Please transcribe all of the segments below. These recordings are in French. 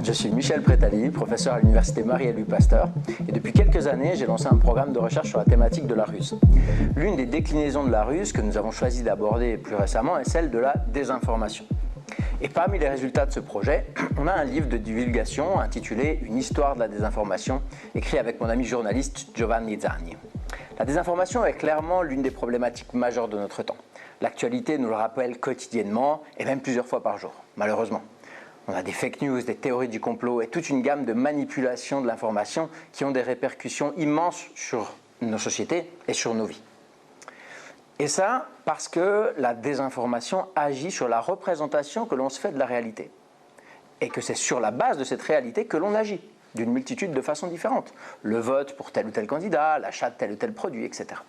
Je suis Michel Prétali, professeur à l'université Marie-Louis Pasteur, et depuis quelques années, j'ai lancé un programme de recherche sur la thématique de la ruse. L'une des déclinaisons de la ruse que nous avons choisi d'aborder plus récemment est celle de la désinformation. Et parmi les résultats de ce projet, on a un livre de divulgation intitulé « Une histoire de la désinformation », écrit avec mon ami journaliste Giovanni Zani. La désinformation est clairement l'une des problématiques majeures de notre temps. L'actualité nous le rappelle quotidiennement et même plusieurs fois par jour, malheureusement. On a des fake news, des théories du complot et toute une gamme de manipulations de l'information qui ont des répercussions immenses sur nos sociétés et sur nos vies. Et ça, parce que la désinformation agit sur la représentation que l'on se fait de la réalité. Et que c'est sur la base de cette réalité que l'on agit, d'une multitude de façons différentes. Le vote pour tel ou tel candidat, l'achat de tel ou tel produit, etc.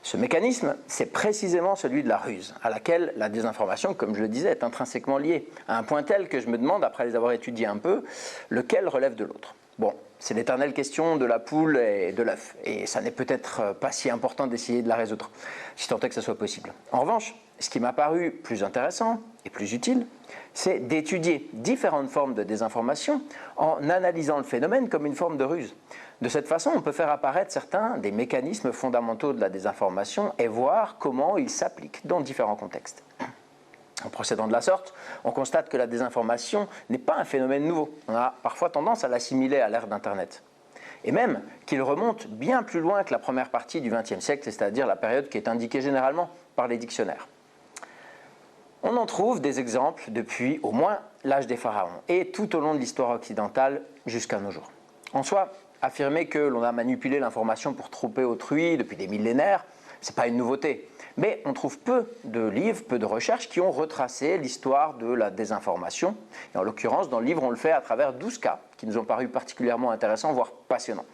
Ce mécanisme, c'est précisément celui de la ruse, à laquelle la désinformation, comme je le disais, est intrinsèquement liée, à un point tel que je me demande, après les avoir étudiés un peu, lequel relève de l'autre. Bon, c'est l'éternelle question de la poule et de l'œuf, et ça n'est peut-être pas si important d'essayer de la résoudre, si tant est que ce soit possible. En revanche, ce qui m'a paru plus intéressant et plus utile, c'est d'étudier différentes formes de désinformation en analysant le phénomène comme une forme de ruse. De cette façon, on peut faire apparaître certains des mécanismes fondamentaux de la désinformation et voir comment ils s'appliquent dans différents contextes. En procédant de la sorte, on constate que la désinformation n'est pas un phénomène nouveau. On a parfois tendance à l'assimiler à l'ère d'Internet. Et même qu'il remonte bien plus loin que la première partie du XXe siècle, c'est-à-dire la période qui est indiquée généralement par les dictionnaires. On en trouve des exemples depuis au moins l'âge des pharaons et tout au long de l'histoire occidentale jusqu'à nos jours. En soi, affirmer que l'on a manipulé l'information pour tromper autrui depuis des millénaires, ce n'est pas une nouveauté. Mais on trouve peu de livres, peu de recherches qui ont retracé l'histoire de la désinformation. Et en l'occurrence, dans le livre, on le fait à travers 12 cas qui nous ont paru particulièrement intéressants, voire passionnants.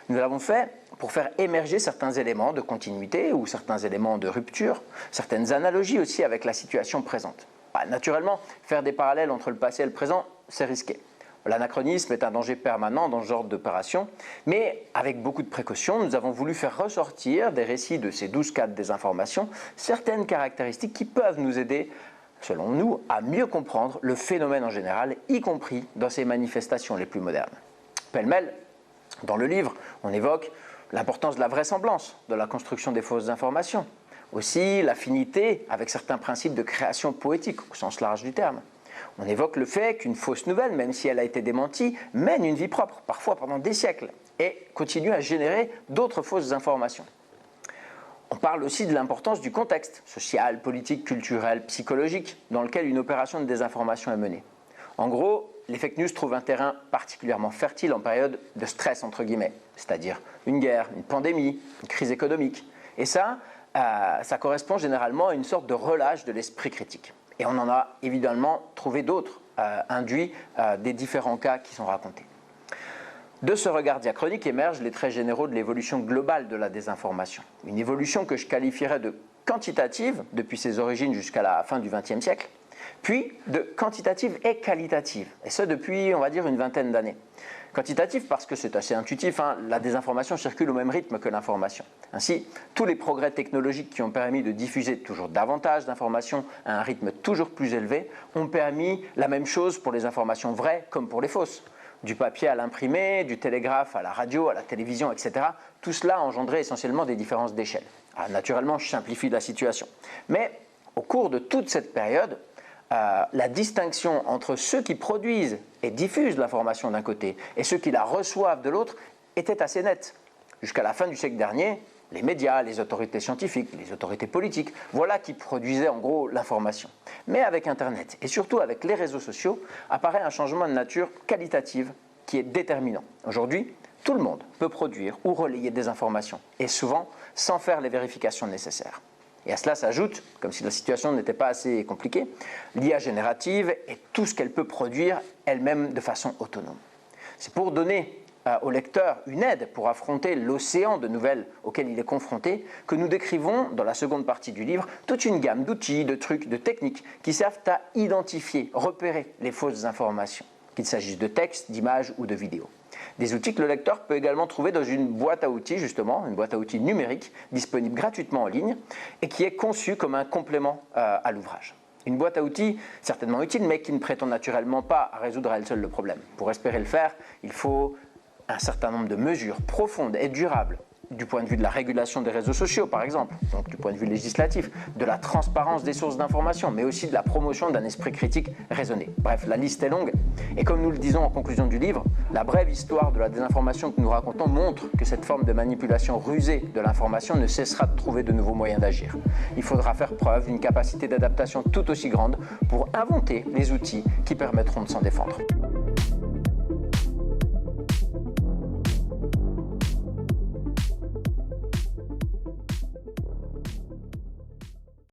Nous l'avons fait pour faire émerger certains éléments de continuité ou certains éléments de rupture, certaines analogies aussi avec la situation présente. Naturellement, faire des parallèles entre le passé et le présent, c'est risqué. L'anachronisme est un danger permanent dans ce genre d'opération, mais avec beaucoup de précautions, nous avons voulu faire ressortir des récits de ces 12 cas de désinformation certaines caractéristiques qui peuvent nous aider, selon nous, à mieux comprendre le phénomène en général, y compris dans ses manifestations les plus modernes. Pêle-mêle, dans le livre, on évoque l'importance de la vraisemblance, de la construction des fausses informations, aussi l'affinité avec certains principes de création poétique au sens large du terme. On évoque le fait qu'une fausse nouvelle, même si elle a été démentie, mène une vie propre, parfois pendant des siècles, et continue à générer d'autres fausses informations. On parle aussi de l'importance du contexte social, politique, culturel, psychologique, dans lequel une opération de désinformation est menée. En gros, les fake news trouvent un terrain particulièrement fertile en période de stress, entre guillemets, c'est-à-dire une guerre, une pandémie, une crise économique. Et ça correspond généralement à une sorte de relâche de l'esprit critique. Et on en a évidemment trouvé d'autres induits des différents cas qui sont racontés. De ce regard diachronique émergent les traits généraux de l'évolution globale de la désinformation. Une évolution que je qualifierais de quantitative depuis ses origines jusqu'à la fin du XXe siècle, puis de quantitative et qualitative, et ce depuis, on va dire, une vingtaine d'années. Quantitatif parce que c'est assez intuitif, la désinformation circule au même rythme que l'information. Ainsi, tous les progrès technologiques qui ont permis de diffuser toujours davantage d'informations à un rythme toujours plus élevé ont permis la même chose pour les informations vraies comme pour les fausses. Du papier à l'imprimé, du télégraphe à la radio, à la télévision, etc. Tout cela a engendré essentiellement des différences d'échelle. Naturellement, je simplifie la situation. Mais au cours de toute cette période, la distinction entre ceux qui produisent et diffusent l'information d'un côté et ceux qui la reçoivent de l'autre était assez nette. Jusqu'à la fin du siècle dernier, les médias, les autorités scientifiques, les autorités politiques, voilà qui produisaient en gros l'information. Mais avec Internet et surtout avec les réseaux sociaux, apparaît un changement de nature qualitative qui est déterminant. Aujourd'hui, tout le monde peut produire ou relayer des informations, et souvent sans faire les vérifications nécessaires. Et à cela s'ajoute, comme si la situation n'était pas assez compliquée, l'IA générative et tout ce qu'elle peut produire elle-même de façon autonome. C'est pour donner au lecteur une aide pour affronter l'océan de nouvelles auquel il est confronté que nous décrivons, dans la seconde partie du livre, toute une gamme d'outils, de trucs, de techniques qui servent à identifier, repérer les fausses informations, qu'il s'agisse de textes, d'images ou de vidéos. Des outils que le lecteur peut également trouver dans une boîte à outils, justement, une boîte à outils numérique, disponible gratuitement en ligne et qui est conçue comme un complément à l'ouvrage. Une boîte à outils, certainement utile, mais qui ne prétend naturellement pas à résoudre à elle seule le problème. Pour espérer le faire, il faut un certain nombre de mesures profondes et durables, du point de vue de la régulation des réseaux sociaux par exemple, donc du point de vue législatif, de la transparence des sources d'information, mais aussi de la promotion d'un esprit critique raisonné. Bref, la liste est longue, et comme nous le disons en conclusion du livre, la brève histoire de la désinformation que nous racontons montre que cette forme de manipulation rusée de l'information ne cessera de trouver de nouveaux moyens d'agir. Il faudra faire preuve d'une capacité d'adaptation tout aussi grande pour inventer les outils qui permettront de s'en défendre.